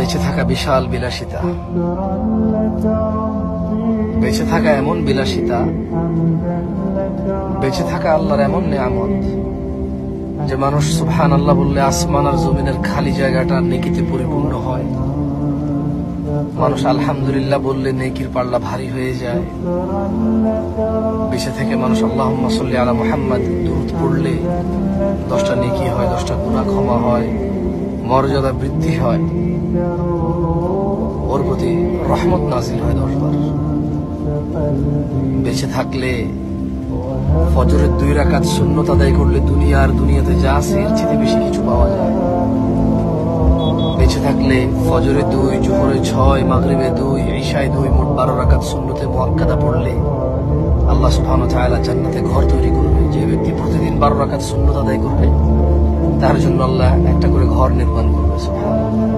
বেঁচে থাকা বিশাল বিলাসিতা, বেঁচে থাকা এমন বিলাসিতা, বেঁচে থাকা আল্লাহর এমন নিয়ামত যে মানুষ সুবহানাল্লাহ বললে আসমান আর জমিনের খালি জায়গাটা নেকিতে পরিপূর্ণ হয়। মানুষ আলহামদুলিল্লাহ বললে নেকির পাল্লা ভারী হয়ে যায়। বেঁচে থেকে মানুষ আল্লাহুম্মা সাল্লি আলা মুহাম্মাদ দুরূদ পড়লে 10টা নেকি হয়, 10টা গুনাহ ক্ষমা হয়, মর্যাদা বৃদ্ধি হয়, ওর প্রতি রহমত নাজিল হয় 10 বার। বেঁচে থাকলে ফজরের 2 রাকাত সুন্নত আদায় করলে দুনিয়াতে যা আছে এর চেয়ে বেশি কিছু পাওয়া যায়। বেঁচে থাকলে ফজরে 2, জোহরে 6, মাগরিবে 2, ইশায় 2, মোট 12 রাকাত সুন্নতে মুআক্কাদা পড়লে আল্লাহ সুবহানাহু ওয়া তাআলা জান্নাতে ঘর তৈরি করবে। যে ব্যক্তি প্রতিদিন 12 রাকাত সুন্নত আদায় করবে তার জন্য আল্লাহ একটা করে ঘর নির্মাণ করবে। সুবহানাল্লাহ।